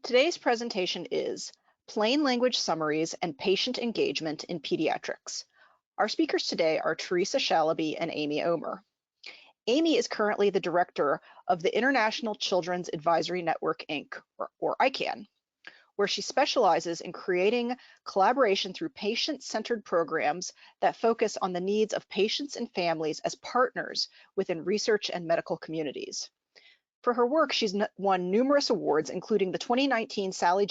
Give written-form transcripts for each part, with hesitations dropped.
Today's presentation is Plain Language Summaries and Patient Engagement in Pediatrics. Our speakers today are Teresa Shalaby and Amy Omer. Amy is currently the director of the International Children's Advisory Network, Inc., or ICAN, where she specializes in creating collaboration through patient-centered programs that focus on the needs of patients and families as partners within research and medical communities. For her work, she's won numerous awards, including the 2019 Sally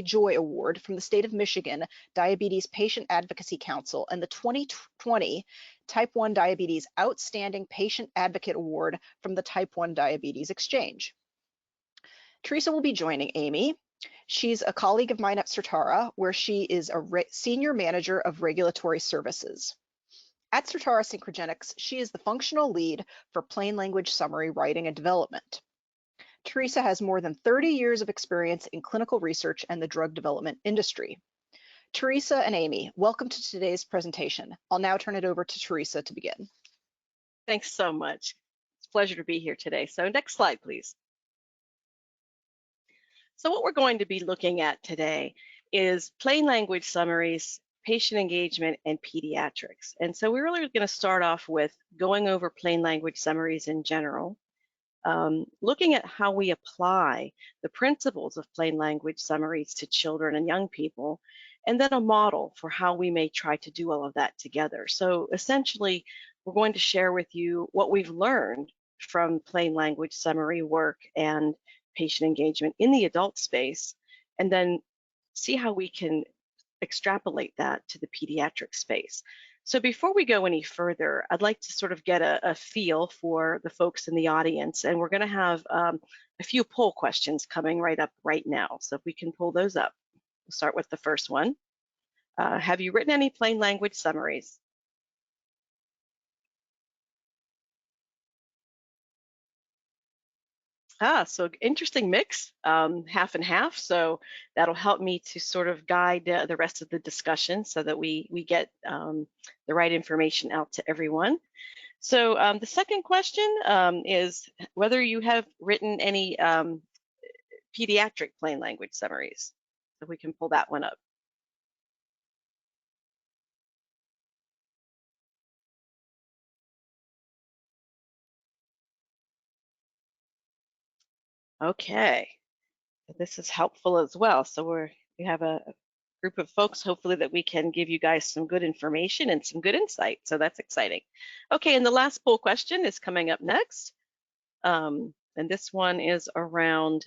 Joy Award from the State of Michigan Diabetes Patient Advocacy Council and the 2020 Type 1 Diabetes Outstanding Patient Advocate Award from the Type 1 Diabetes Exchange. Teresa will be joining Amy. She's a colleague of mine at Certara, where she is a senior manager of regulatory services. At Certara Synchrogenics, she is the functional lead for plain language summary writing and development. Teresa has more than 30 years of experience in clinical research and the drug development industry. Teresa and Amy, welcome to today's presentation. I'll now turn it over to Teresa to begin. Thanks so much. It's a pleasure to be here today. So next slide, please. So what we're going to be looking at today is plain language summaries, patient engagement, and pediatrics. And so we're really going to start off with going over plain language summaries in general, looking at how we apply the principles of plain language summaries to children and young people, and then a model for how we may try to do all of that together. So essentially, we're going to share with you what we've learned from plain language summary work and patient engagement in the adult space, and then see how we can extrapolate that to the pediatric space. So before we go any further, I'd like to sort of get a feel for the folks in the audience, and we're going to have a few poll questions coming right up right now. So if we can pull those up, we'll start with the first one. Have you written any plain language summaries? So interesting mix, half and half. So that'll help me to sort of guide the rest of the discussion so that we get the right information out to everyone. So the second question is whether you have written any pediatric plain language summaries. So we can pull that one up. Okay, this is helpful as well. So we have a group of folks, hopefully, that we can give you guys some good information and some good insight. So that's exciting. Okay, and the last poll question is coming up next. And this one is around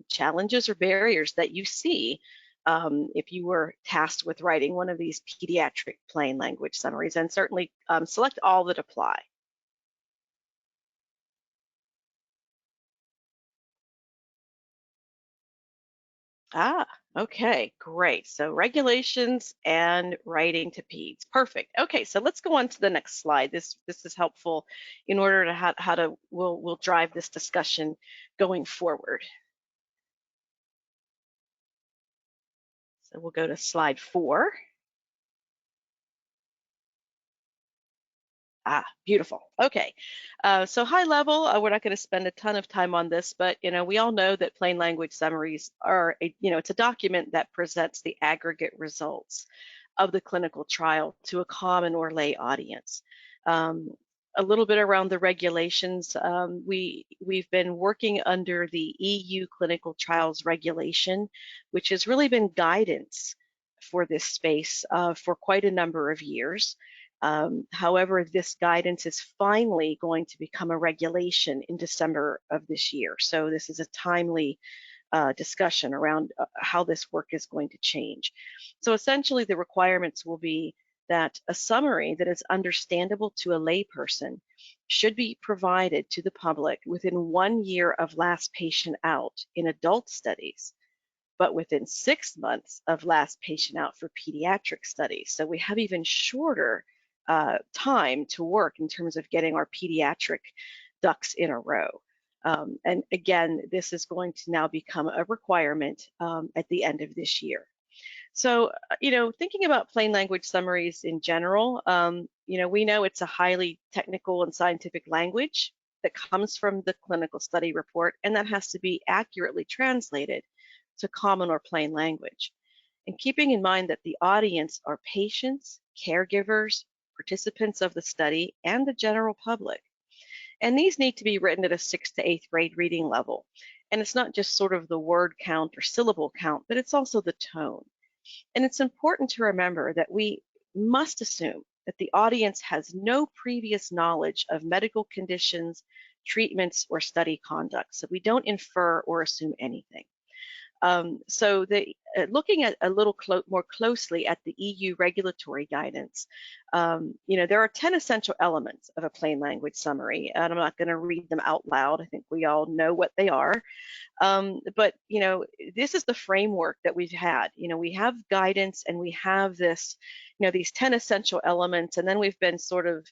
challenges or barriers that you see if you were tasked with writing one of these pediatric plain language summaries, and certainly select all that apply. Okay, great. So regulations and writing to peds. Perfect. Okay, so let's go on to the next slide. This is helpful in order to how to we'll drive this discussion going forward. So we'll go to slide 4. Beautiful. Okay, so high level, we're not going to spend a ton of time on this, but we all know that plain language summaries are, it's a document that presents the aggregate results of the clinical trial to a common or lay audience. A little bit around the regulations, we've been working under the EU Clinical Trials Regulation, which has really been guidance for this space for quite a number of years. However, this guidance is finally going to become a regulation in December of this year. So this is a timely discussion around how this work is going to change. So essentially, the requirements will be that a summary that is understandable to a layperson should be provided to the public within 1 year of last patient out in adult studies, but within 6 months of last patient out for pediatric studies. So we have even shorter time to work in terms of getting our pediatric ducks in a row. And again, this is going to now become a requirement at the end of this year. So, thinking about plain language summaries in general, we know it's a highly technical and scientific language. that comes from the clinical study report, and that has to be accurately translated to common or plain language. And keeping in mind that the audience are patients, caregivers, participants of the study, and the general public. And these need to be written at a 6th to 8th grade reading level. And it's not just sort of the word count or syllable count, but it's also the tone. And it's important to remember that we must assume that the audience has no previous knowledge of medical conditions, treatments, or study conduct. So we don't infer or assume anything. So looking at a little more closely at the EU regulatory guidance, there are 10 essential elements of a plain language summary, and I'm not going to read them out loud. I think we all know what they are. But this is the framework that we've had. We have guidance, and we have this, these 10 essential elements, and then we've been sort of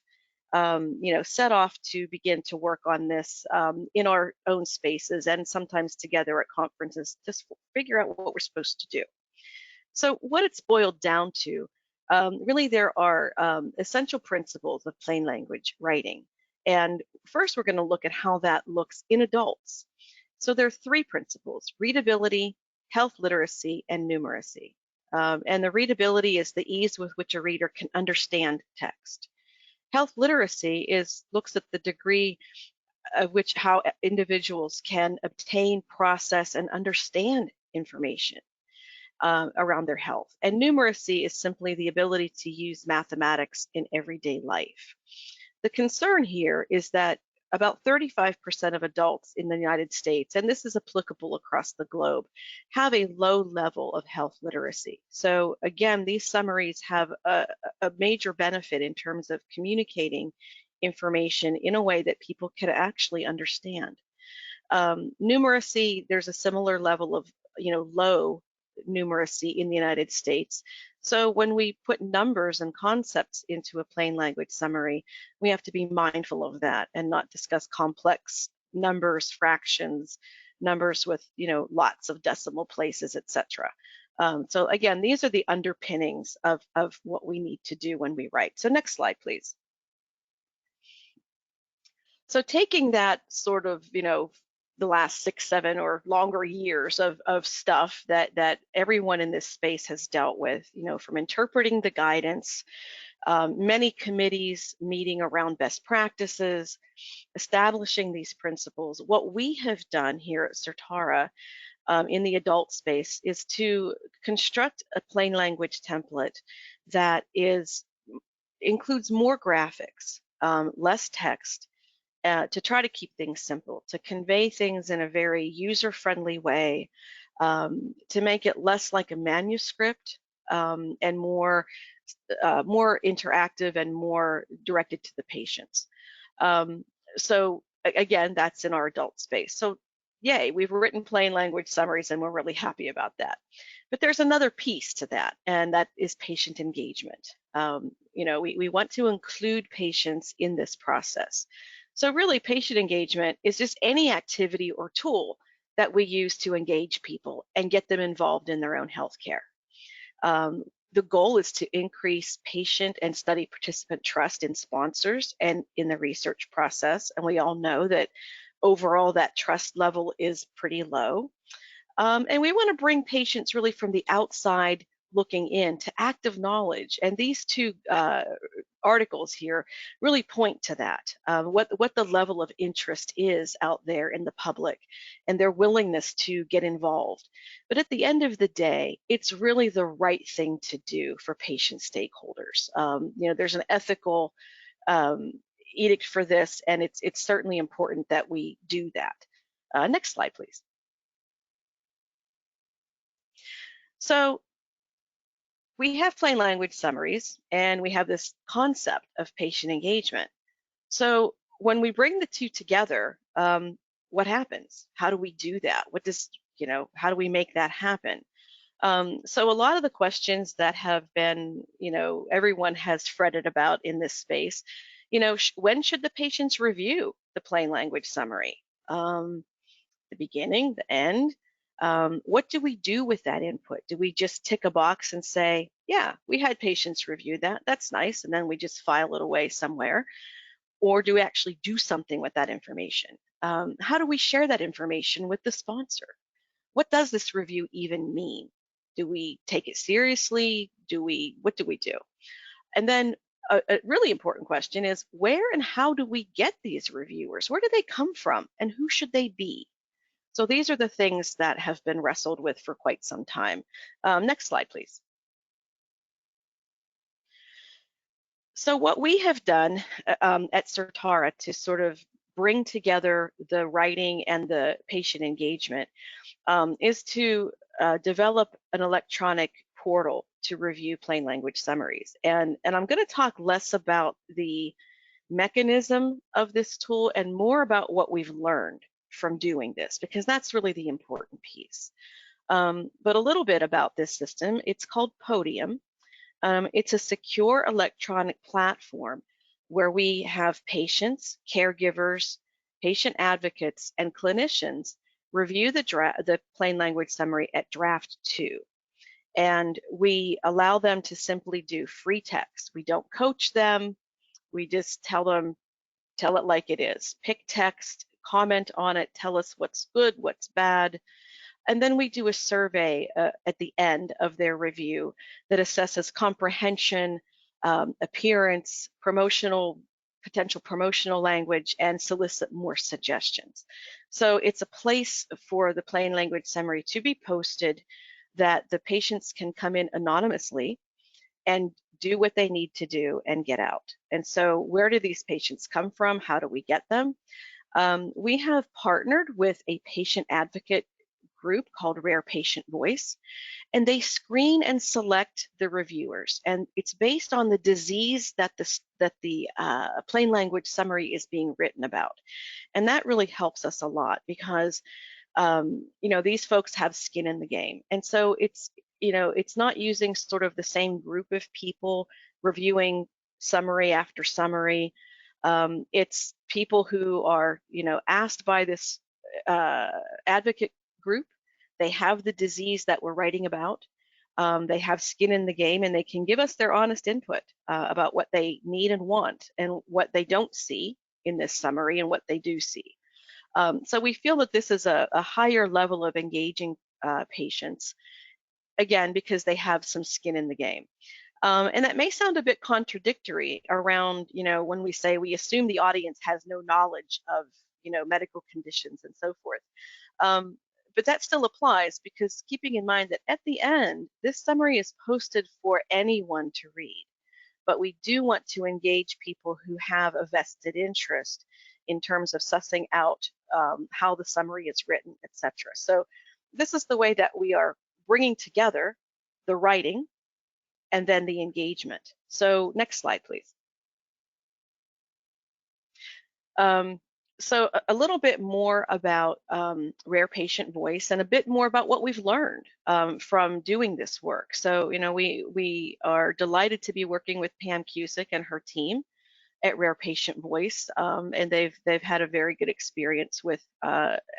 set off to begin to work on this in our own spaces and sometimes together at conferences, just figure out what we're supposed to do. So what it's boiled down to, really there are essential principles of plain language writing. And first we're going to look at how that looks in adults. So there are 3 principles: readability, health literacy, and numeracy. And the readability is the ease with which a reader can understand text. Health literacy looks at the degree of which how individuals can obtain, process, and understand information around their health. And numeracy is simply the ability to use mathematics in everyday life. The concern here is that about 35% of adults in the United States, and this is applicable across the globe, have a low level of health literacy. So again, these summaries have a major benefit in terms of communicating information in a way that people can actually understand. Numeracy, there's a similar level of low numeracy in the United States. So when we put numbers and concepts into a plain language summary, we have to be mindful of that and not discuss complex numbers, fractions, numbers with lots of decimal places, etc. So again, these are the underpinnings of what we need to do when we write. So next slide, please. So taking that sort of, the last 6, 7 or longer years of stuff that everyone in this space has dealt with, from interpreting the guidance, many committees meeting around best practices, establishing these principles. What we have done here at Certara in the adult space is to construct a plain language template that includes more graphics, less text, to try to keep things simple, to convey things in a very user-friendly way, to make it less like a manuscript and more interactive and more directed to the patients. So again, that's in our adult space. So yay, we've written plain language summaries, and we're really happy about that. But there's another piece to that, and that is patient engagement. We want to include patients in this process. So really, patient engagement is just any activity or tool that we use to engage people and get them involved in their own healthcare. The goal is to increase patient and study participant trust in sponsors and in the research process. And we all know that overall that trust level is pretty low. And we want to bring patients really from the outside looking in to active knowledge. And these 2 articles here really point to that, what the level of interest is out there in the public and their willingness to get involved. But at the end of the day, it's really the right thing to do for patient stakeholders. There's an ethical edict for this, and it's certainly important that we do that. Next slide, please. So we have plain language summaries, and we have this concept of patient engagement. So when we bring the 2 together, what happens? How do we do that? How do we make that happen? So a lot of the questions that have been, everyone has fretted about in this space, when should the patients review the plain language summary? The beginning, the end? What do we do with that input? Do we just tick a box and say, yeah, we had patients review that, that's nice, and then we just file it away somewhere? or do we actually do something with that information? How do we share that information with the sponsor? What does this review even mean? Do we take it seriously? What do we do? And then a really important question is, where and how do we get these reviewers? Where do they come from and who should they be? So these are the things that have been wrestled with for quite some time. Next slide, please. So what we have done at Certara to sort of bring together the writing and the patient engagement is to develop an electronic portal to review plain language summaries. And I'm going to talk less about the mechanism of this tool and more about what we've learned from doing this, because that's really the important piece. But a little bit about this system. It's called Podium. It's a secure electronic platform where we have patients, caregivers, patient advocates, and clinicians review the plain language summary at draft 2. And we allow them to simply do free text. We don't coach them. We just tell it like it is. Pick text, comment on it, tell us what's good, what's bad. And then we do a survey at the end of their review that assesses comprehension, appearance, potential promotional language, and solicit more suggestions. So it's a place for the plain language summary to be posted that the patients can come in anonymously and do what they need to do and get out. And so where do these patients come from? How do we get them? We have partnered with a patient advocate group called Rare Patient Voice, and they screen and select the reviewers, and it's based on the disease that the plain language summary is being written about. And that really helps us a lot because these folks have skin in the game, and so it's not using sort of the same group of people reviewing summary after summary. It's people who are asked by this advocate group. They have the disease that we're writing about. They have skin in the game, and they can give us their honest input about what they need and want and what they don't see in this summary and what they do see. So we feel that this is a higher level of engaging patients, again, because they have some skin in the game. And that may sound a bit contradictory around, when we say we assume the audience has no knowledge of, medical conditions and so forth. But that still applies, because keeping in mind that at the end, this summary is posted for anyone to read. But we do want to engage people who have a vested interest in terms of sussing out how the summary is written, etc. So this is the way that we are bringing together the writing and then the engagement. So next slide, please. So a little bit more about Rare Patient Voice and a bit more about what we've learned from doing this work. So, we are delighted to be working with Pam Cusick and her team at Rare Patient Voice, and they've had a very good experience with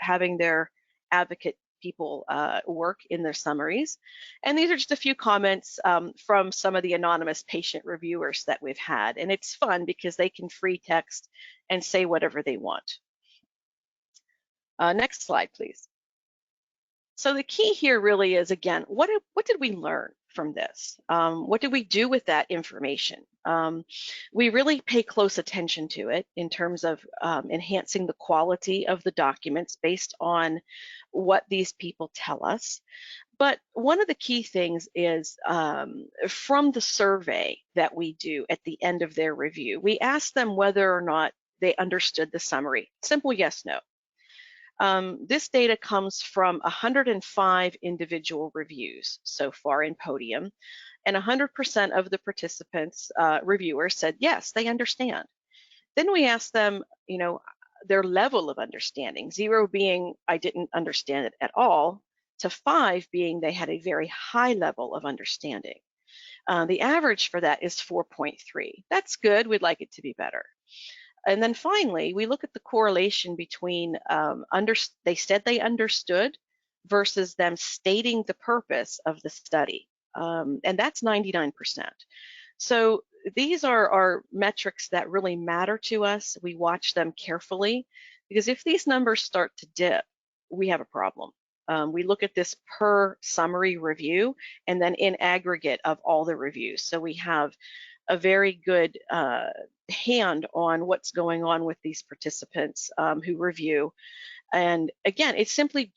having their advocate people work in their summaries. And these are just a few comments from some of the anonymous patient reviewers that we've had. And it's fun because they can free text and say whatever they want. Next slide, please. So the key here really is, again, what did we learn from this? What did we do with that information? We really pay close attention to it in terms of enhancing the quality of the documents based on what these people tell us. But one of the key things is from the survey that we do at the end of their review, we ask them whether or not they understood the summary. Simple yes, no. This data comes from 105 individual reviews so far in Podium, and 100% of the participants, reviewers, said yes, they understand. Then we asked them, their level of understanding, 0 being I didn't understand it at all, to 5 being they had a very high level of understanding. The average for that is 4.3. That's good. We'd like it to be better. And then finally, we look at the correlation between they said they understood versus them stating the purpose of the study. And that's 99%. So these are metrics that really matter to us. We watch them carefully because if these numbers start to dip, we have a problem. We look at this per summary review and then in aggregate of all the reviews. So we have a very good hand on what's going on with these participants who review. And again, it's simply,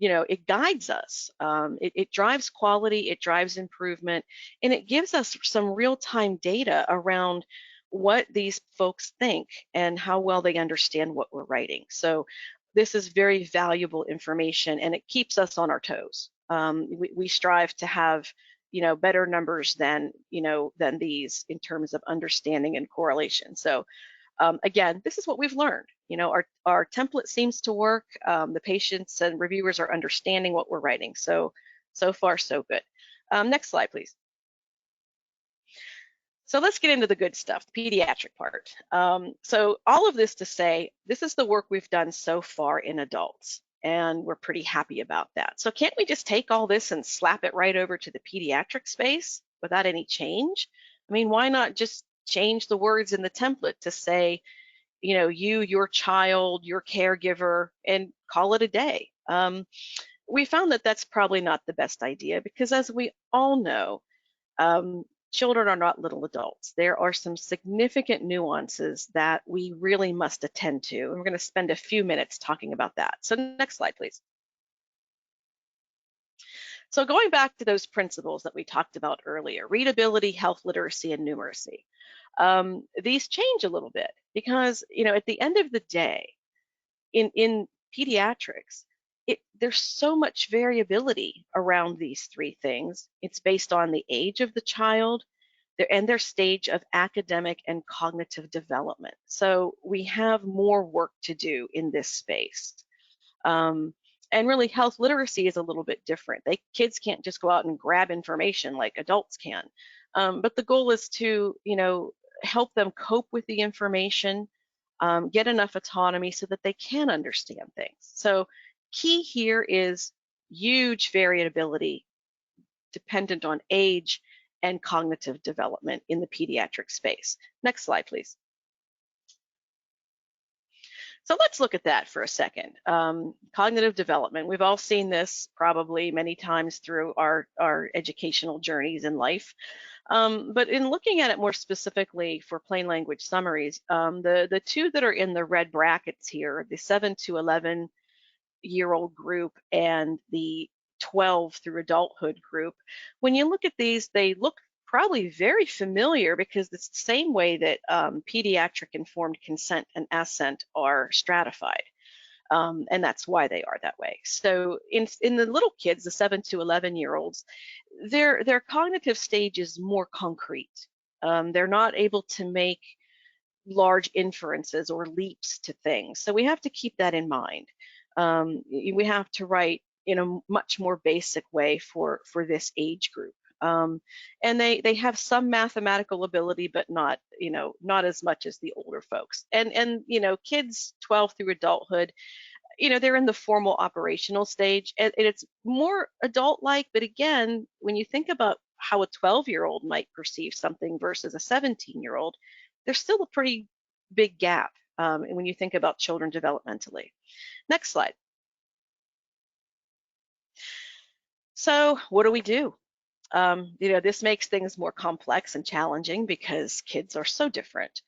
it guides us. It drives quality, it drives improvement, and it gives us some real-time data around what these folks think and how well they understand what we're writing. So this is very valuable information, and it keeps us on our toes. We strive to have better numbers than than these in terms of understanding and correlation. So again, this is what we've learned. Our template seems to work. The patients and reviewers are understanding what we're writing. So far, so good. Next slide, please. So let's get into the good stuff, the pediatric part. So all of this to say, this is the work we've done so far in adults, and we're pretty happy about that. So can't we just take all this and slap it right over to the pediatric space without any change? I mean, why not just change the words in the template to say, you, your child, your caregiver, and call it a day? We found that that's probably not the best idea because, as we all know, children are not little adults. There are some significant nuances that we really must attend to, and we're going to spend a few minutes talking about that. So next slide, please. So going back to those principles that we talked about earlier, readability, health literacy, and numeracy, these change a little bit because, at the end of the day, in pediatrics, there's so much variability around these three things. It's based on the age of the child and their stage of academic and cognitive development. So we have more work to do in this space. And really, health literacy is a little bit different. Kids can't just go out and grab information like adults can. But the goal is to, help them cope with the information, get enough autonomy so that they can understand things. So key here is huge variability dependent on age and cognitive development in the pediatric space. Next slide, please. So let's look at that for a second. Cognitive development. We've all seen this probably many times through our educational journeys in life. But in looking at it more specifically for plain language summaries, the two that are in the red brackets here, the 7 to 11-year-old group and the 12 through adulthood group, when you look at these, they look probably very familiar because it's the same way that pediatric informed consent and assent are stratified. And that's why they are that way. So in the little kids, the 7 to 11-year-olds, their cognitive stage is more concrete. They're not able to make large inferences or leaps to things. So we have to keep that in mind. We have to write in a much more basic way for this age group. And they have some mathematical ability, but not as much as the older folks. And kids 12 through adulthood, they're in the formal operational stage, and it's more adult-like. But again, when you think about how a 12-year-old might perceive something versus a 17-year-old, there's still a pretty big gap when you think about children developmentally. Next slide. So what do we do? This makes things more complex and challenging because kids are so different.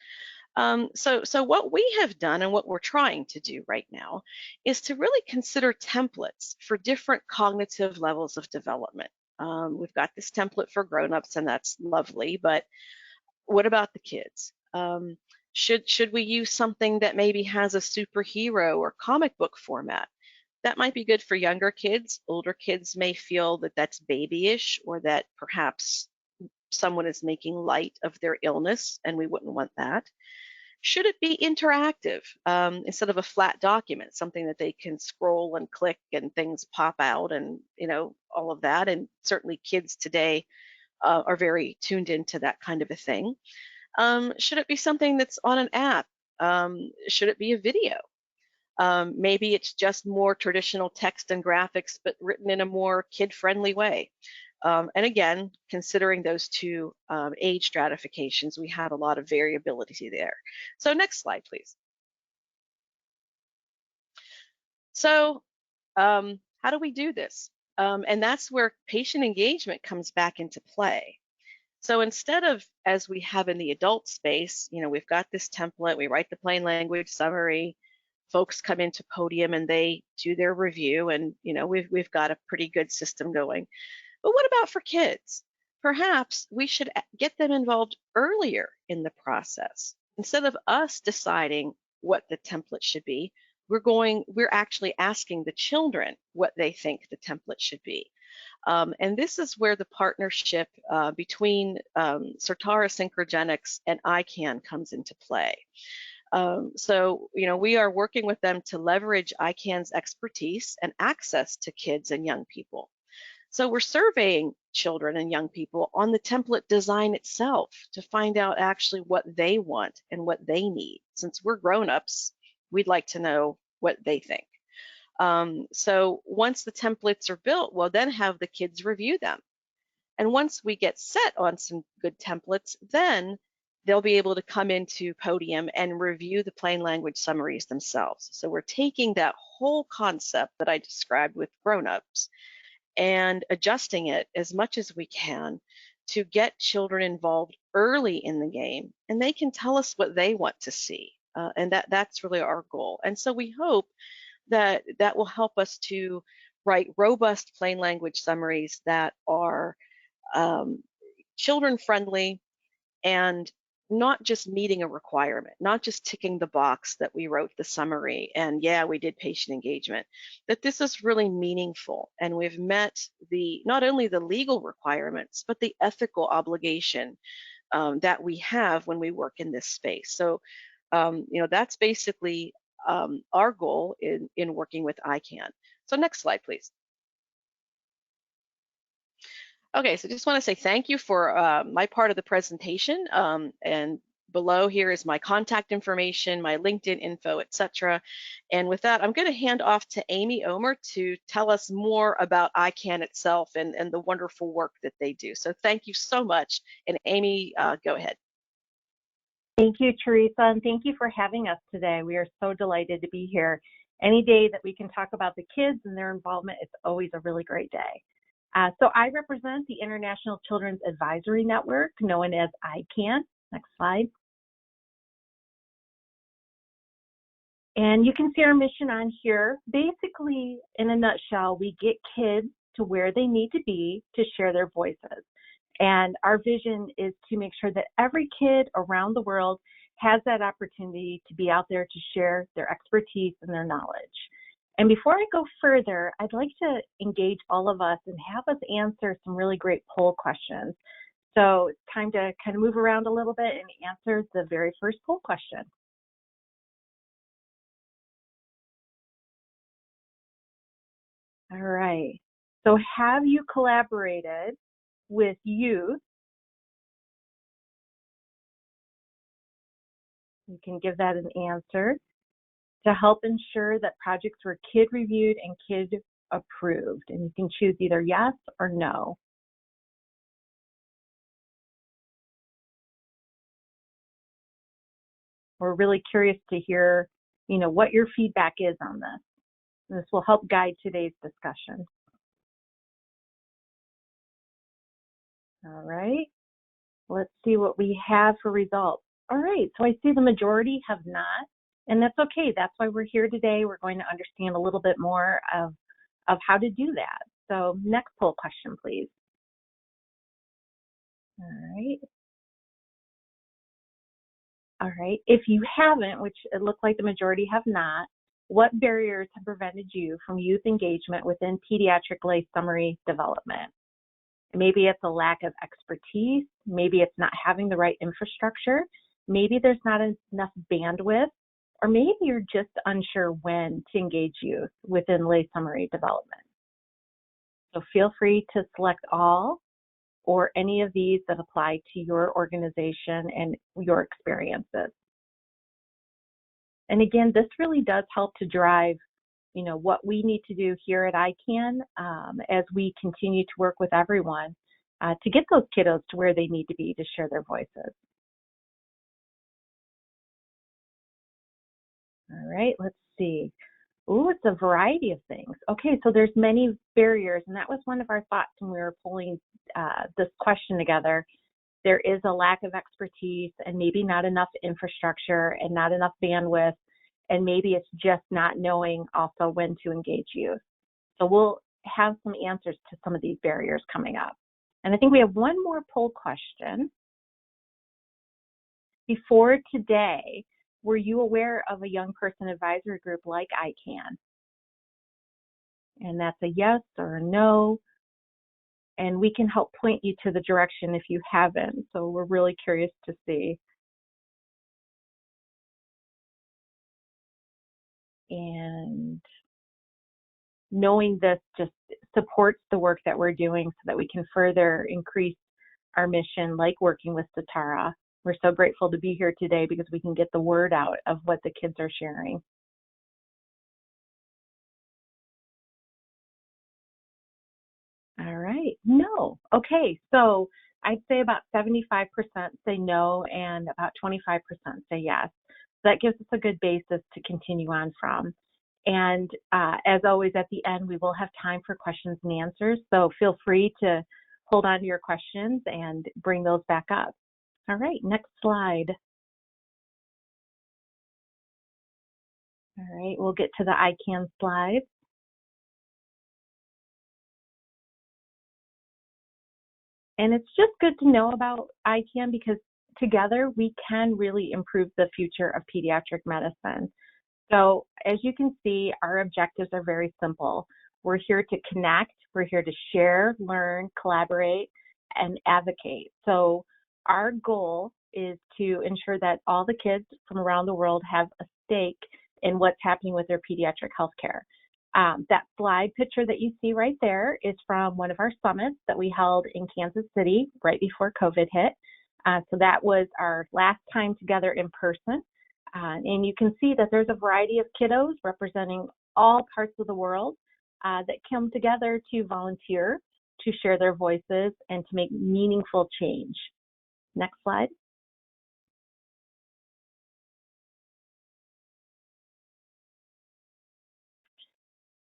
So what we have done and what we're trying to do right now is to really consider templates for different cognitive levels of development. We've got this template for grown-ups, and that's lovely, but what about the kids? Should we use something that maybe has a superhero or comic book format? That might be good for younger kids. Older kids may feel that that's babyish, or that perhaps someone is making light of their illness, and we wouldn't want that. Should it be interactive instead of a flat document, something that they can scroll and click and things pop out and all of that? And certainly kids today are very tuned into that kind of a thing. Should it be something that's on an app? Should it be a video? Maybe it's just more traditional text and graphics, but written in a more kid-friendly way. And again, considering those two age stratifications, we had a lot of variability there. So next slide, please. So how do we do this? And that's where patient engagement comes back into play. So instead of, as we have in the adult space, we've got this template, we write the plain language summary, folks come into podium and they do their review, and we've got a pretty good system going. But what about for kids? Perhaps we should get them involved earlier in the process. Instead of us deciding what the template should be, we're actually asking the children what they think the template should be. And this is where the partnership between Certara Synchrogenics and ICAN comes into play. So, we are working with them to leverage ICAN's expertise and access to kids and young people. So we're surveying children and young people on the template design itself to find out actually what they want and what they need. Since we're grown-ups, we'd like to know what they think. So once the templates are built, we'll then have the kids review them. And once we get set on some good templates, then they'll be able to come into podium and review the plain language summaries themselves. So we're taking that whole concept that I described with grown-ups and adjusting it as much as we can to get children involved early in the game, and they can tell us what they want to see. And that's really our goal. And so we hope that will help us to write robust plain language summaries that are children friendly and not just meeting a requirement, not just ticking the box that we wrote the summary and yeah, we did patient engagement, that this is really meaningful and we've met not only the legal requirements, but the ethical obligation that we have when we work in this space. So, that's basically our goal in working with ICAN. So next slide, please. Okay, so just want to say thank you for my part of the presentation, and below here is my contact information, my LinkedIn info, etc. And with that, I'm going to hand off to Amy Omer to tell us more about ICAN itself and the wonderful work that they do. So thank you so much. And Amy, go ahead. Thank you, Teresa, and thank you for having us today. We are so delighted to be here. Any day that we can talk about the kids and their involvement, it's always a really great day. So I represent the International Children's Advisory Network, known as ICAN. Next slide. And you can see our mission on here. Basically, in a nutshell, we get kids to where they need to be to share their voices. And our vision is to make sure that every kid around the world has that opportunity to be out there to share their expertise and their knowledge. And before I go further, I'd like to engage all of us and have us answer some really great poll questions. So it's time to kind of move around a little bit and answer the very first poll question. All right. So have you collaborated with youth? You can give that an answer. To help ensure that projects were kid reviewed and kid approved. And you can choose either yes or no. We're really curious to hear, what your feedback is on this. This will help guide today's discussion. All right, let's see what we have for results. All right, so I see the majority have not, and that's okay. That's why we're here today. We're going to understand a little bit more of how to do that. So next poll question, please. All right, if you haven't, which it looks like the majority have not, what barriers have prevented you from youth engagement within pediatric lay summary development? Maybe it's a lack of expertise, maybe it's not having the right infrastructure, maybe there's not enough bandwidth, or maybe you're just unsure when to engage youth within lay summary development. So feel free to select all or any of these that apply to your organization and your experiences. And again, this really does help to drive what we need to do here at ICAN as we continue to work with everyone to get those kiddos to where they need to be to share their voices. All right, let's see. Ooh, it's a variety of things. Okay, so there's many barriers, and that was one of our thoughts when we were pulling this question together. There is a lack of expertise and maybe not enough infrastructure and not enough bandwidth, and maybe it's just not knowing also when to engage youth. So we'll have some answers to some of these barriers coming up. And I think we have one more poll question. Before today, were you aware of a young person advisory group like ICAN? And that's a yes or a no. And we can help point you to the direction if you haven't. So we're really curious to see. And knowing this just supports the work that we're doing so that we can further increase our mission, like working with Satara. We're so grateful to be here today because we can get the word out of what the kids are sharing. All right, no. Okay, so I'd say about 75% say no and about 25% say yes. So that gives us a good basis to continue on from. And as always, at the end, we will have time for questions and answers. So feel free to hold on to your questions and bring those back up. All right, next slide. All right, we'll get to the ICAN slide. And it's just good to know about ICAN because together we can really improve the future of pediatric medicine. So as you can see, our objectives are very simple. We're here to connect, we're here to share, learn, collaborate, and advocate. So our goal is to ensure that all the kids from around the world have a stake in what's happening with their pediatric healthcare. That slide picture that you see right there is from one of our summits that we held in Kansas City right before COVID hit. So that was our last time together in person. And you can see that there's a variety of kiddos representing all parts of the world that come together to volunteer, to share their voices, and to make meaningful change. Next slide.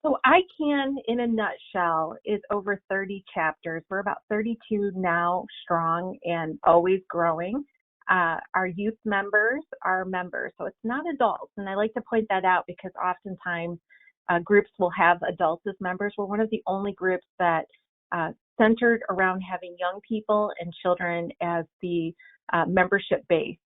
So ICAN, in a nutshell, is over 30 chapters. We're about 32 now strong and always growing. Our youth members are members, so it's not adults. And I like to point that out because oftentimes groups will have adults as members. We're one of the only groups that centered around having young people and children as the membership base.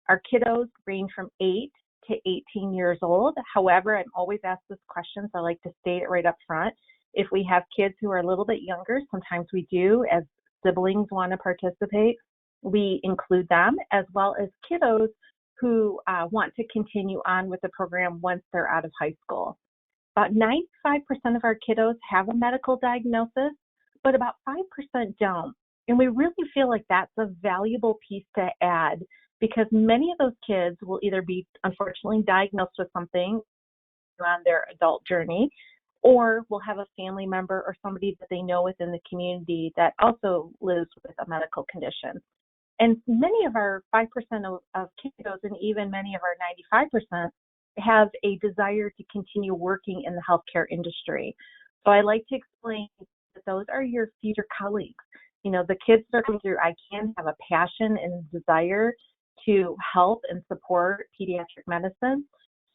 Our kiddos range from 8 to 18 years old. However, I'm always asked this question, so I like to state it right up front. If we have kids who are a little bit younger, sometimes we do, as siblings want to participate, we include them, as well as kiddos who want to continue on with the program once they're out of high school. About 95% of our kiddos have a medical diagnosis, but about 5% don't. And we really feel like that's a valuable piece to add because many of those kids will either be unfortunately diagnosed with something on their adult journey, or will have a family member or somebody that they know within the community that also lives with a medical condition. And many of our 5% of kiddos and even many of our 95% have a desire to continue working in the healthcare industry. So I like to explain that those are your future colleagues. You know, the kids that are coming through ICAN have a passion and desire to help and support pediatric medicine.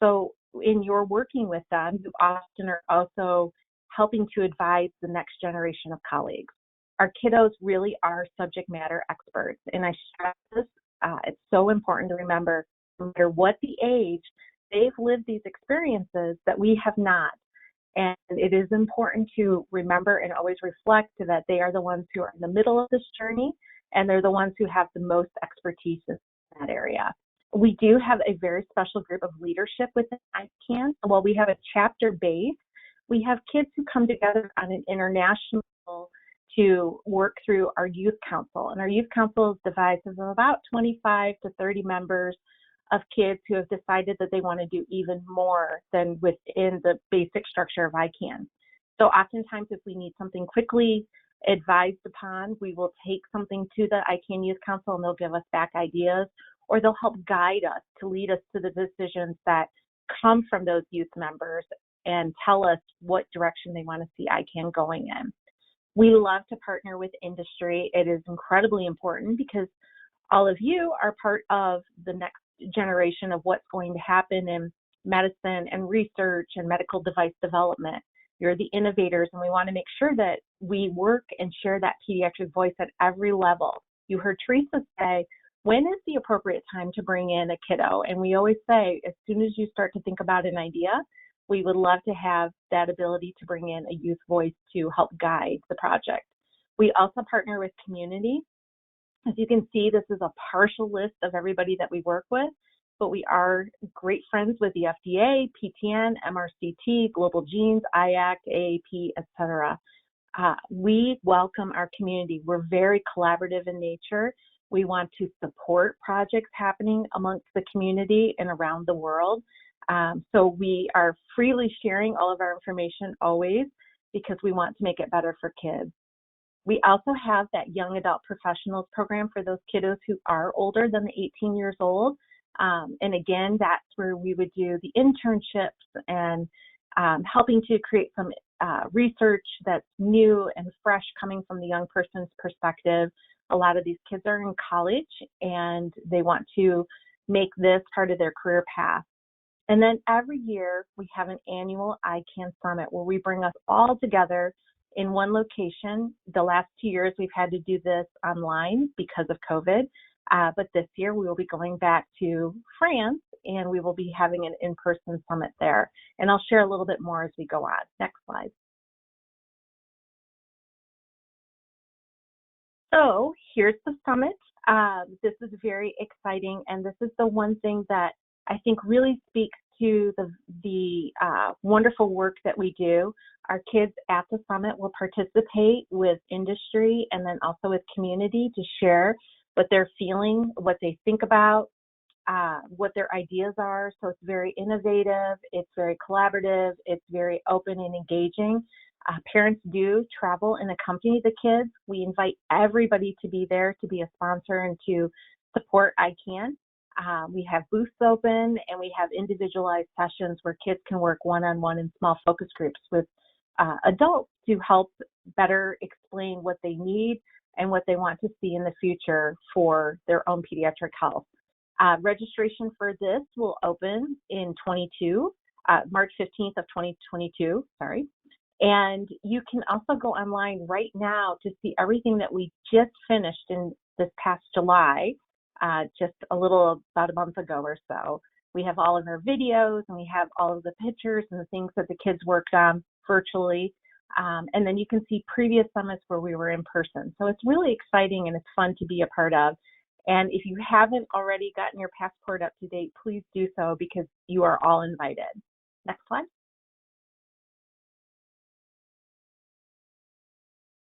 So in your working with them, you often are also helping to advise the next generation of colleagues. Our kiddos really are subject matter experts, and I stress this, it's so important to remember, no matter what the age, they've lived these experiences that we have not. And it is important to remember and always reflect that they are the ones who are in the middle of this journey, and they're the ones who have the most expertise in that area. We do have a very special group of leadership within ICAN. While we have a chapter base, we have kids who come together on an international level to work through our youth council. And our youth council is divided of about 25 to 30 members of kids who have decided that they want to do even more than within the basic structure of ICAN. So oftentimes if we need something quickly advised upon, we will take something to the ICAN Youth Council and they'll give us back ideas, or they'll help guide us to lead us to the decisions that come from those youth members and tell us what direction they want to see ICAN going in. We love to partner with industry. It is incredibly important because all of you are part of the next generation of what's going to happen in medicine and research and medical device development. You're the innovators, and we want to make sure that we work and share that pediatric voice at every level. You heard Teresa say, when is the appropriate time to bring in a kiddo? And we always say, as soon as you start to think about an idea, we would love to have that ability to bring in a youth voice to help guide the project. We also partner with community. As you can see, this is a partial list of everybody that we work with, but we are great friends with the FDA, PTN, MRCT, Global Genes, IAC, AAP, etc. We welcome our community. We're very collaborative in nature. We want to support projects happening amongst the community and around the world. So we are freely sharing all of our information always because we want to make it better for kids. We also have that young adult professionals program for those kiddos who are older than 18 years old. And again, that's where we would do the internships and helping to create some research that's new and fresh coming from the young person's perspective. A lot of these kids are in college and they want to make this part of their career path. And then every year we have an annual ICAN Summit where we bring us all together in one location. The last 2 years we've had to do this online because of COVID, but this year we will be going back to France and we will be having an in-person summit there. And I'll share a little bit more as we go on. Next slide. So here's the summit. This is very exciting, and this is the one thing that I think really speaks to the wonderful work that we do. Our kids at the summit will participate with industry and then also with community to share what they're feeling, what they think about, what their ideas are. So it's very innovative, it's very collaborative, it's very open and engaging. Parents do travel and accompany the kids. We invite everybody to be there to be a sponsor and to support ICAN. We have booths open and we have individualized sessions where kids can work one-on-one in small focus groups with adults to help better explain what they need and what they want to see in the future for their own pediatric health. Registration for this will open in March 15th of 2022, sorry. And you can also go online right now to see everything that we just finished in this past July, just about a month ago or so. We have all of our videos and we have all of the pictures and the things that the kids worked on virtually. And then you can see previous summits where we were in person. So it's really exciting and it's fun to be a part of. And if you haven't already gotten your passport up to date, please do so because you are all invited. Next slide.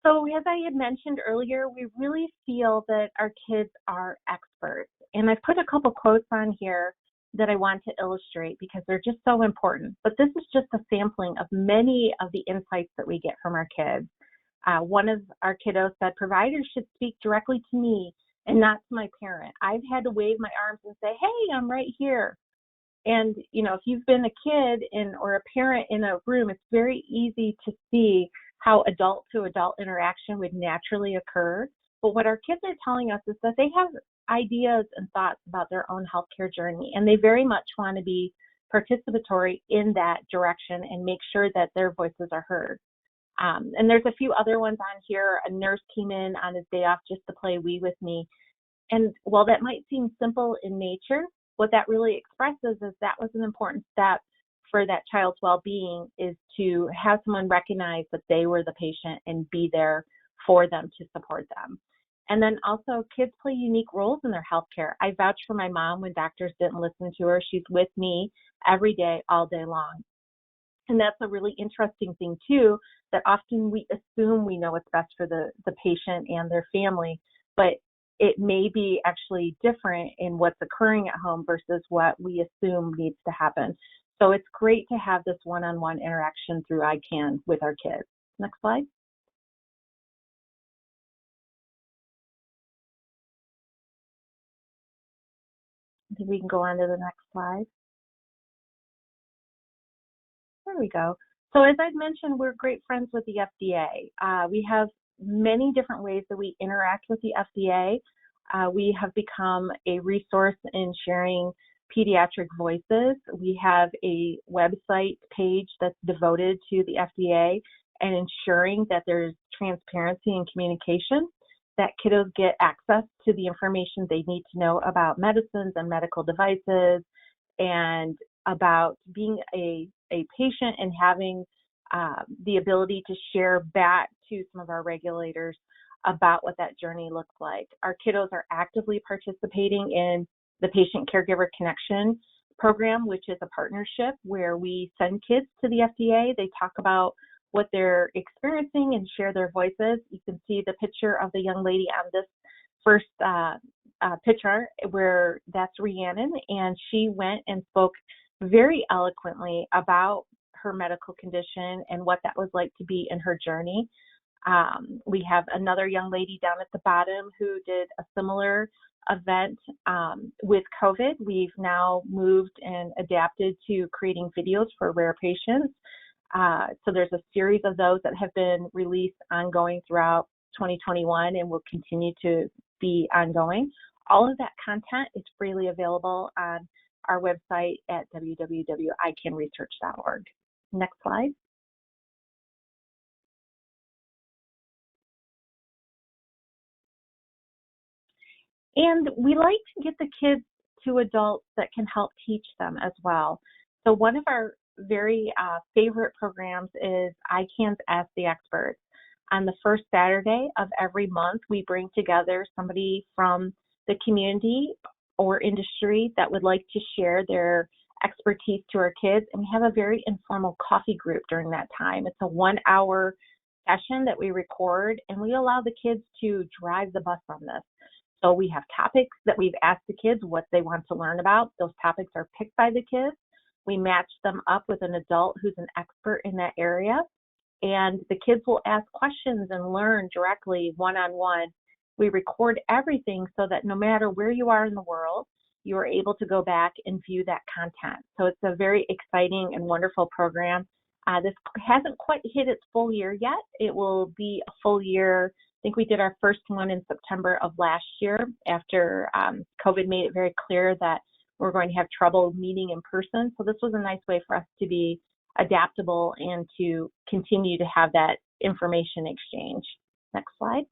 So as I had mentioned earlier, we really feel that our kids are experts. And I've put a couple quotes on here that I want to illustrate because they're just so important. But this is just a sampling of many of the insights that we get from our kids. One of our kiddos said, providers should speak directly to me and not to my parent. I've had to wave my arms and say, hey, I'm right here. And, you know, if you've been a kid or a parent in a room, it's very easy to see how adult to adult interaction would naturally occur. But what our kids are telling us is that they have ideas and thoughts about their own healthcare journey, and they very much want to be participatory in that direction and make sure that their voices are heard. And there's a few other ones on here. A nurse came in on his day off just to play Wii with me. And while that might seem simple in nature, what that really expresses is that was an important step for that child's well-being, is to have someone recognize that they were the patient and be there for them to support them. And then also kids play unique roles in their healthcare. I vouch for my mom when doctors didn't listen to her. She's with me every day, all day long. And that's a really interesting thing too, that often we assume we know what's best for the patient and their family, but it may be actually different in what's occurring at home versus what we assume needs to happen. So it's great to have this one-on-one interaction through ICAN with our kids. Next slide. I think we can go on to the next slide. There we go. So as I've mentioned, we're great friends with the FDA. We have many different ways that we interact with the FDA. We have become a resource in sharing pediatric voices. We have a website page that's devoted to the FDA and ensuring that there's transparency and communication, that kiddos get access to the information they need to know about medicines and medical devices, and about being a patient and having the ability to share back to some of our regulators about what that journey looks like. Our kiddos are actively participating in the Patient Caregiver Connection program, which is a partnership where we send kids to the FDA. They talk about what they're experiencing and share their voices. You can see the picture of the young lady on this first picture, where that's Rhiannon, and she went and spoke very eloquently about her medical condition and what that was like to be in her journey. We have another young lady down at the bottom who did a similar event with COVID. We've now moved and adapted to creating videos for rare patients. So there's a series of those that have been released ongoing throughout 2021 and will continue to be ongoing. All of that content is freely available on our website at www.icanresearch.org. Next slide. And we like to get the kids to adults that can help teach them as well. So one of our very favorite programs is ICAN Ask the Experts. On the first Saturday of every month, we bring together somebody from the community or industry that would like to share their expertise to our kids, and we have a very informal coffee group during that time. It's a 1-hour session that we record, and we allow the kids to drive the bus on this. So we have topics that we've asked the kids what they want to learn about. Those topics are picked by the kids. We match them up with an adult who's an expert in that area, and the kids will ask questions and learn directly one-on-one. We record everything so that no matter where you are in the world, you are able to go back and view that content. So it's a very exciting and wonderful program. This hasn't quite hit its full year yet. It will be a full year. I think we did our first one in September of last year after COVID made it very clear that we're going to have trouble meeting in person. So this was a nice way for us to be adaptable and to continue to have that information exchange. Next slide.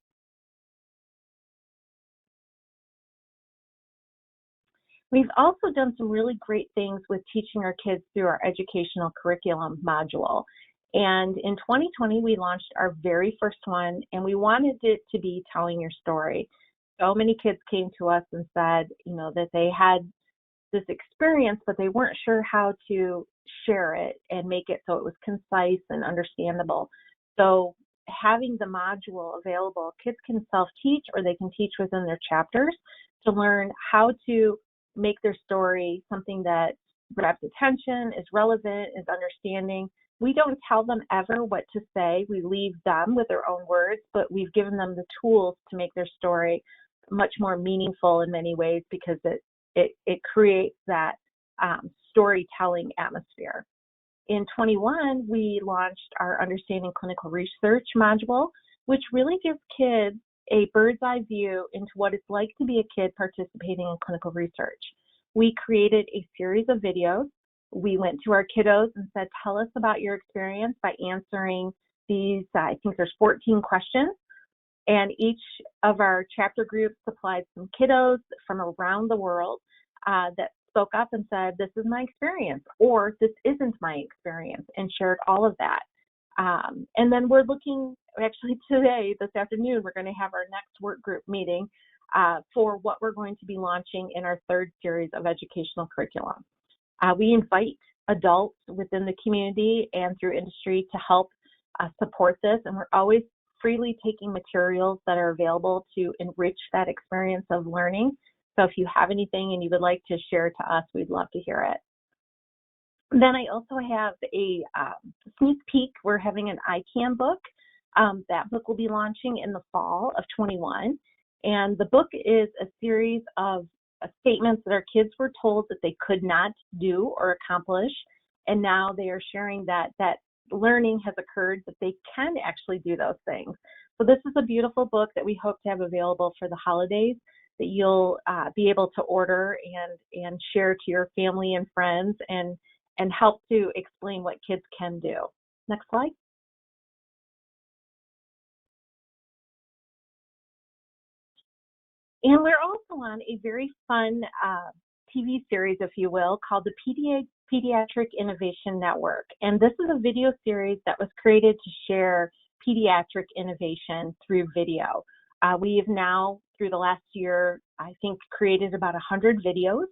We've also done some really great things with teaching our kids through our educational curriculum module. And in 2020, we launched our very first one, and we wanted it to be telling your story. So many kids came to us and said, that they had this experience, but they weren't sure how to share it and make it so it was concise and understandable. So having the module available, kids can self-teach or they can teach within their chapters to learn how to make their story something that grabs attention, is relevant, is understanding. We don't tell them ever what to say. We leave them with their own words, but we've given them the tools to make their story much more meaningful in many ways, because it creates that storytelling atmosphere. In 21, we launched our Understanding Clinical Research module, which really gives kids a bird's eye view into what it's like to be a kid participating in clinical research. We created a series of videos. We went to our kiddos and said, tell us about your experience by answering these, I think there's 14 questions. And each of our chapter groups supplied some kiddos from around the world that spoke up and said, this is my experience, or this isn't my experience, and shared all of that. And then we're looking, actually today, this afternoon, we're going to have our next work group meeting for what we're going to be launching in our third series of educational curriculum. We invite adults within the community and through industry to help support this, and we're always freely taking materials that are available to enrich that experience of learning. So if you have anything and you would like to share to us, we'd love to hear it. Then I also have a sneak peek. We're having an ICAN book. That book will be launching in the fall of 21. And the book is a series of statements that our kids were told that they could not do or accomplish. And now they are sharing that learning has occurred, that they can actually do those things. So this is a beautiful book that we hope to have available for the holidays, that you'll be able to order and share to your family and friends and help to explain what kids can do. Next slide. And we're also on a very fun TV series, if you will, called the Pediatric Innovation Network. And this is a video series that was created to share pediatric innovation through video. We have now, through the last year, I think, created about 100 videos,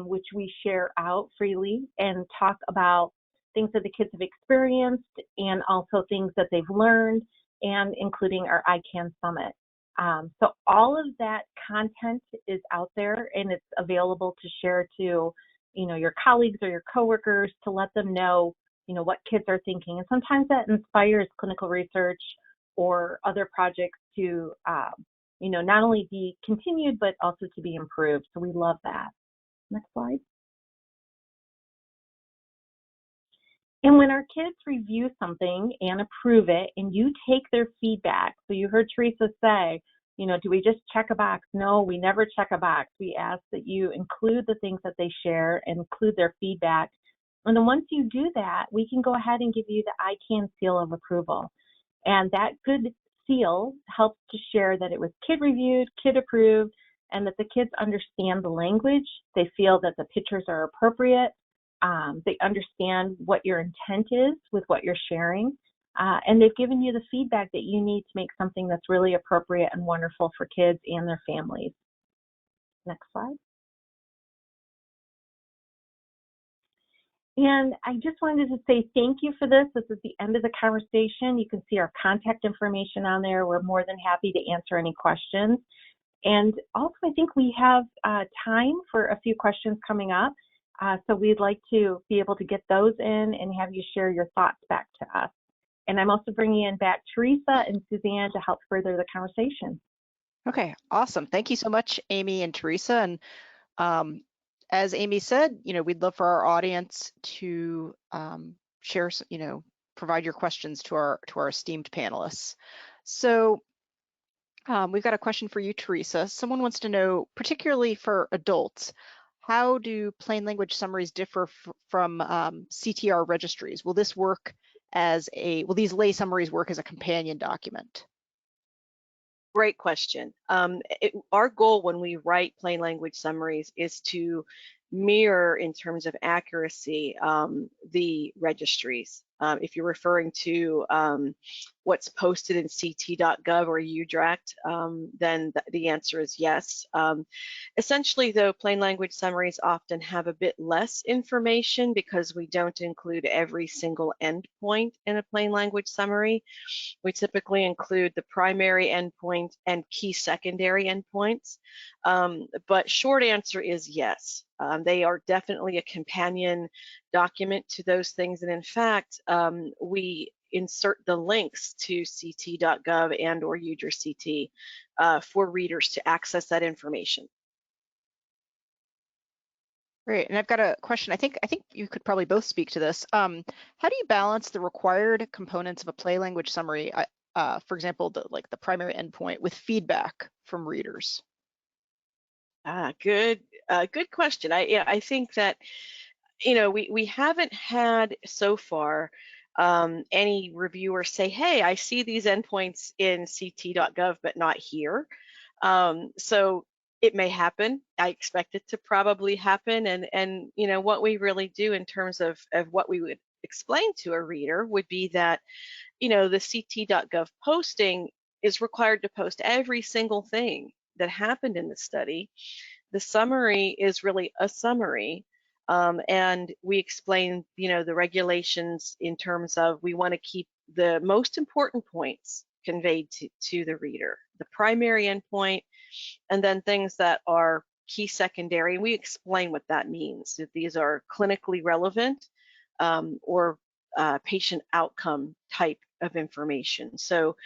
which we share out freely and talk about things that the kids have experienced and also things that they've learned, and including our ICAN Summit. So all of that content is out there, and it's available to share to, your colleagues or your coworkers, to let them know, what kids are thinking. And sometimes that inspires clinical research or other projects to, not only be continued, but also to be improved. So we love that. Next slide. And when our kids review something and approve it, and you take their feedback, so you heard Teresa say, do we just check a box? No, we never check a box. We ask that you include the things that they share and include their feedback. And then once you do that, we can go ahead and give you the ICAN seal of approval. And that good seal helps to share that it was kid reviewed, kid approved, and that the kids understand the language. They feel that the pictures are appropriate. They understand what your intent is with what you're sharing. And they've given you the feedback that you need to make something that's really appropriate and wonderful for kids and their families. Next slide. And I just wanted to say thank you for this. This is the end of the conversation. You can see our contact information on there. We're more than happy to answer any questions. And also, I think we have time for a few questions coming up. So we'd like to be able to get those in and have you share your thoughts back to us. And I'm also bringing in back Teresa and Suzanne to help further the conversation. Okay, awesome. Thank you so much, Amy and Teresa. And as Amy said, we'd love for our audience to share, provide your questions to our esteemed panelists. So we've got a question for you, Teresa. Someone wants to know, particularly for adults, how do plain language summaries differ from CTR registries? Will these lay summaries work as a companion document? Great question. Our goal when we write plain language summaries is to mirror, in terms of accuracy, the registries. If you're referring to what's posted in ct.gov or UDRACT, then the answer is yes. Essentially, though, plain language summaries often have a bit less information because we don't include every single endpoint in a plain language summary. We typically include the primary endpoint and key secondary endpoints. But short answer is yes. They are definitely a companion document to those things. And in fact, we insert the links to ct.gov and or UDRACT for readers to access that information. Great, and I've got a question. I think you could probably both speak to this. How do you balance the required components of a plain language summary, for example, the primary endpoint, with feedback from readers? Good question. I think that we haven't had so far any reviewer say, hey, I see these endpoints in ct.gov, but not here. So it may happen. I expect it to probably happen. And what we really do in terms of what we would explain to a reader would be that, the ct.gov posting is required to post every single thing that happened in the study. The summary is really a summary. And we explain, the regulations in terms of we want to keep the most important points conveyed to the reader. The primary endpoint, and then things that are key secondary, and we explain what that means, that these are clinically relevant or patient outcome type of information. So,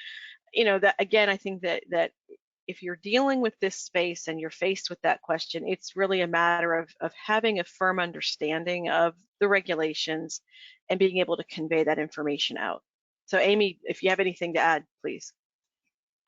that again, I think that if you're dealing with this space and you're faced with that question, it's really a matter of having a firm understanding of the regulations and being able to convey that information out. So Amy, if you have anything to add, please.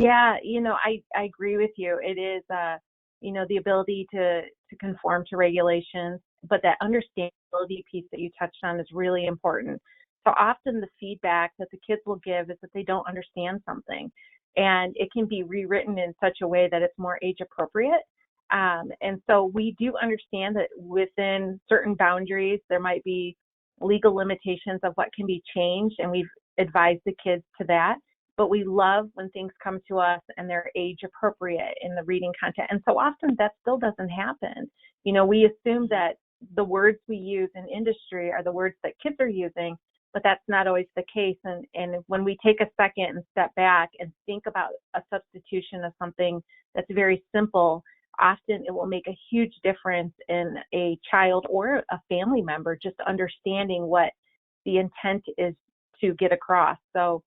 Yeah, I agree with you. It is, the ability to conform to regulations, but that understandability piece that you touched on is really important. So often the feedback that the kids will give is that they don't understand something, and it can be rewritten in such a way that it's more age appropriate. And so we do understand that within certain boundaries, there might be legal limitations of what can be changed, and we've advised the kids to that. But we love when things come to us and they're age appropriate in the reading content. And so often that still doesn't happen. We assume that the words we use in industry are the words that kids are using, but that's not always the case. And when we take a second and step back and think about a substitution of something that's very simple, often it will make a huge difference in a child or a family member just understanding what the intent is to get across. So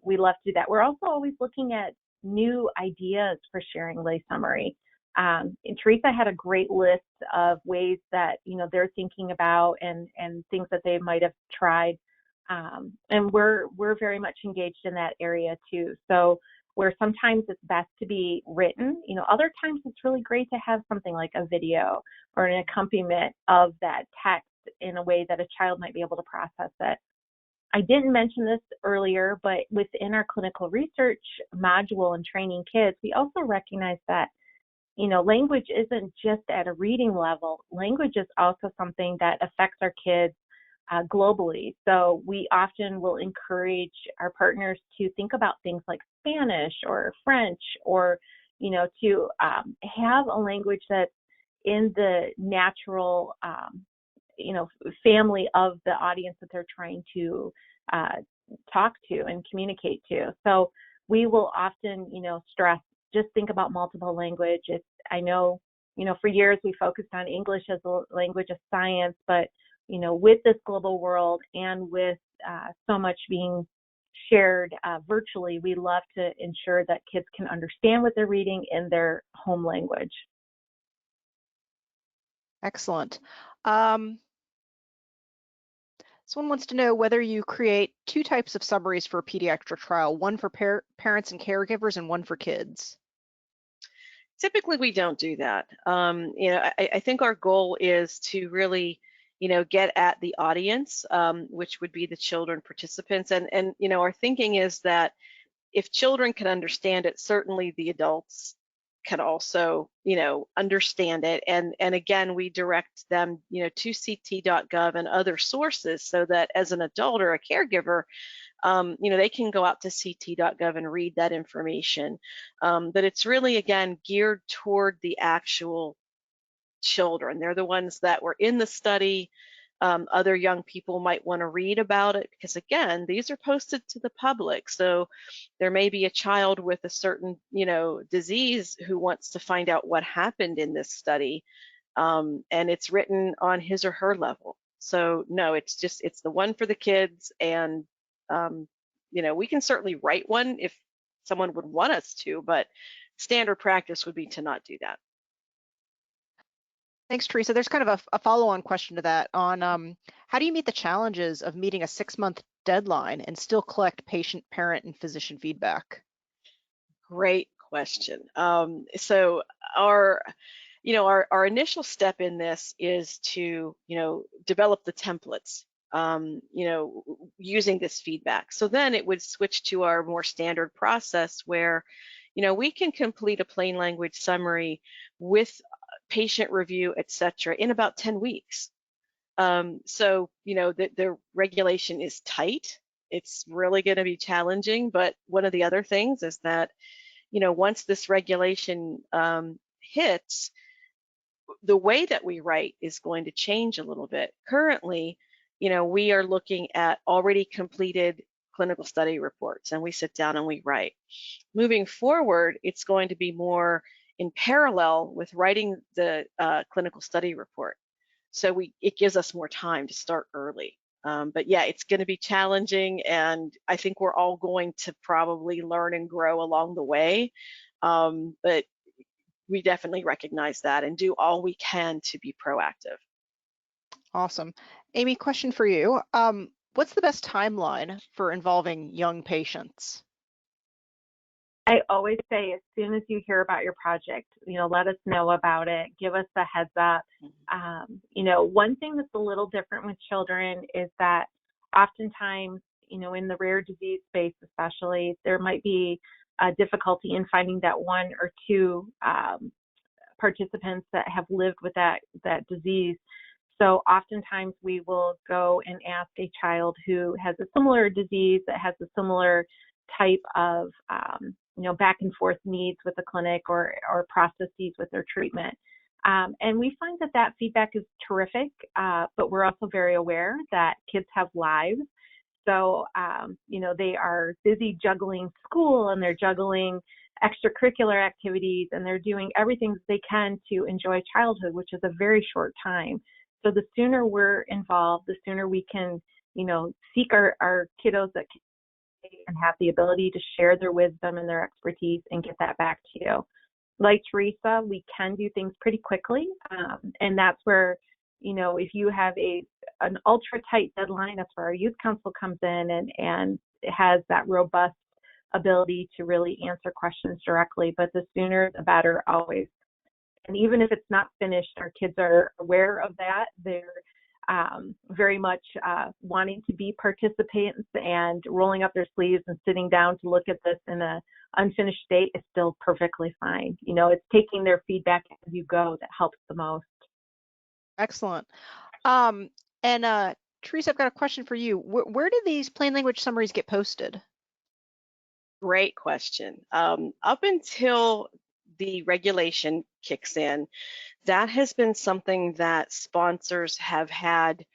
we love to do that. We're also always looking at new ideas for sharing lay summary. And Teresa had a great list of ways that, they're thinking about and things that they might have tried. And we're very much engaged in that area too. So where sometimes it's best to be written, other times it's really great to have something like a video or an accompaniment of that text in a way that a child might be able to process it. I didn't mention this earlier, but within our clinical research module and training kids, we also recognize that, language isn't just at a reading level. Language is also something that affects our kids globally. So we often will encourage our partners to think about things like Spanish or French, or, to have a language that's in the natural family of the audience that they're trying to talk to and communicate to. So we will often, stress, just think about multiple language. I know, for years we focused on English as a language of science, but, with this global world and with so much being shared virtually, we love to ensure that kids can understand what they're reading in their home language. Excellent. Someone wants to know whether you create two types of summaries for a pediatric trial, one for parents and caregivers and one for kids. Typically, we don't do that. I think our goal is to really, get at the audience, which would be the children participants. And our thinking is that if children can understand it, certainly the adults can also, understand it. And again, we direct them, to ct.gov and other sources so that as an adult or a caregiver, they can go out to ct.gov and read that information. But it's really, again, geared toward the actual children. They're the ones that were in the study. Other young people might want to read about it because, again, these are posted to the public. So there may be a child with a certain, disease who wants to find out what happened in this study, and it's written on his or her level. So no, it's the one for the kids, and we can certainly write one if someone would want us to, but standard practice would be to not do that. Thanks, Teresa. There's kind of a follow-on question to that on how do you meet the challenges of meeting a 6-month deadline and still collect patient, parent, and physician feedback? Great question. So our initial step in this is to, develop the templates, using this feedback. So then it would switch to our more standard process where, we can complete a plain language summary with patient review, et cetera, in about 10 weeks. So, the regulation is tight. It's really going to be challenging. But one of the other things is that, once this regulation hits, the way that we write is going to change a little bit. Currently, we are looking at already completed clinical study reports, and we sit down and we write. Moving forward, it's going to be more in parallel with writing the clinical study report. So it gives us more time to start early. But yeah, it's going to be challenging, and I think we're all going to probably learn and grow along the way. But we definitely recognize that and do all we can to be proactive. Awesome. Amy, question for you. What's the best timeline for involving young patients? I always say, as soon as you hear about your project, let us know about it. Give us a heads up. One thing that's a little different with children is that oftentimes, in the rare disease space especially, there might be a difficulty in finding that one or two participants that have lived with that disease. So oftentimes we will go and ask a child who has a similar disease, that has a similar type of back and forth needs with the clinic or processes with their treatment. And we find that feedback is terrific, but we're also very aware that kids have lives. So, they are busy juggling school, and they're juggling extracurricular activities, and they're doing everything they can to enjoy childhood, which is a very short time. So the sooner we're involved, the sooner we can, seek our kiddos that and have the ability to share their wisdom and their expertise and get that back to you. Like Teresa, we can do things pretty quickly. And that's where, if you have an ultra tight deadline, that's where our youth council comes in and it has that robust ability to really answer questions directly. But the sooner, the better always. And even if it's not finished, our kids are aware of that. They're very much wanting to be participants and rolling up their sleeves and sitting down to look at this in an unfinished state is still perfectly fine. It's taking their feedback as you go that helps the most. Excellent. And Teresa, I've got a question for you. Where do these plain language summaries get posted? Great question. Up until the regulation kicks in, that has been something that sponsors have had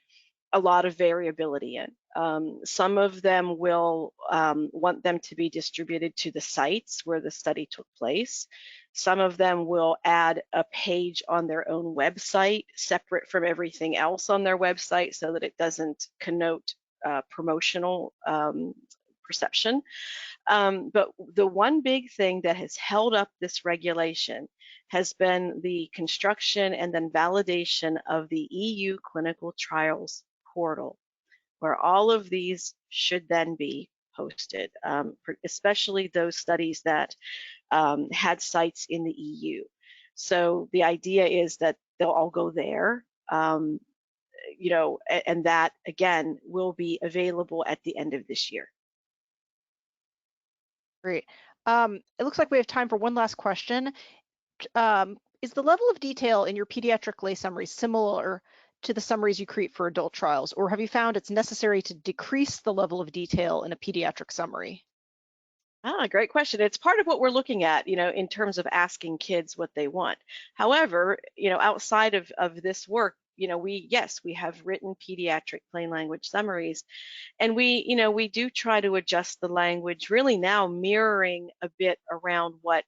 a lot of variability in. Some of them will want them to be distributed to the sites where the study took place. Some of them will add a page on their own website separate from everything else on their website so that it doesn't connote promotional perception. But the one big thing that has held up this regulation has been the construction and then validation of the EU clinical trials portal, where all of these should then be posted, especially those studies that had sites in the EU. So the idea is that they'll all go there, and that again will be available at the end of this year. Great. It looks like we have time for one last question. Is the level of detail in your pediatric lay summaries similar to the summaries you create for adult trials, or have you found it's necessary to decrease the level of detail in a pediatric summary? Great question. It's part of what we're looking at, in terms of asking kids what they want. However, outside of this work, we have written pediatric plain language summaries, and we do try to adjust the language, really now mirroring a bit around what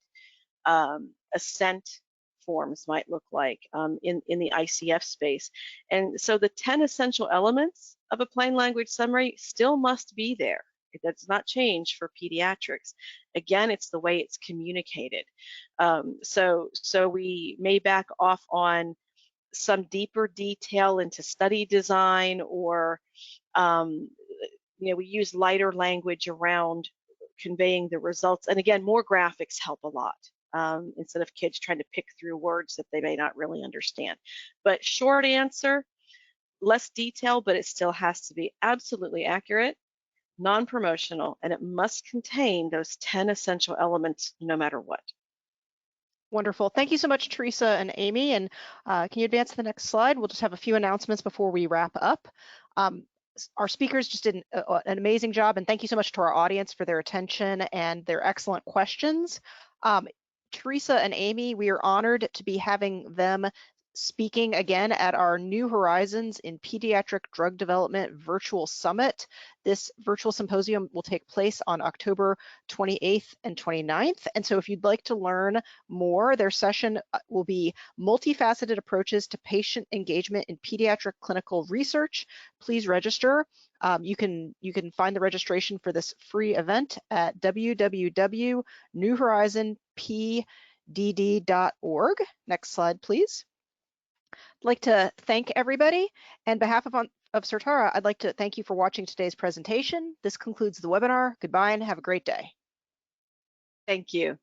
assent forms might look like in the ICF space. And so the 10 essential elements of a plain language summary still must be there. That's not changed for pediatrics. Again, it's the way it's communicated. So we may back off on some deeper detail into study design, or we use lighter language around conveying the results. And again, more graphics help a lot, instead of kids trying to pick through words that they may not really understand. But short answer, less detail, but it still has to be absolutely accurate, non-promotional, and it must contain those 10 essential elements no matter what. Wonderful. Thank you so much, Teresa and Amy. And can you advance to the next slide? We'll just have a few announcements before we wrap up. Our speakers just did an amazing job, and thank you so much to our audience for their attention and their excellent questions. Teresa and Amy, we are honored to be having them speaking again at our New Horizons in Pediatric Drug Development Virtual Summit. This virtual symposium will take place on October 28th and 29th. And so if you'd like to learn more, their session will be multifaceted approaches to patient engagement in pediatric clinical research. Please register. You can find the registration for this free event at www.newhorizonpdd.org. Next slide, please. I'd like to thank everybody. And on behalf of Certara, I'd like to thank you for watching today's presentation. This concludes the webinar. Goodbye and have a great day. Thank you.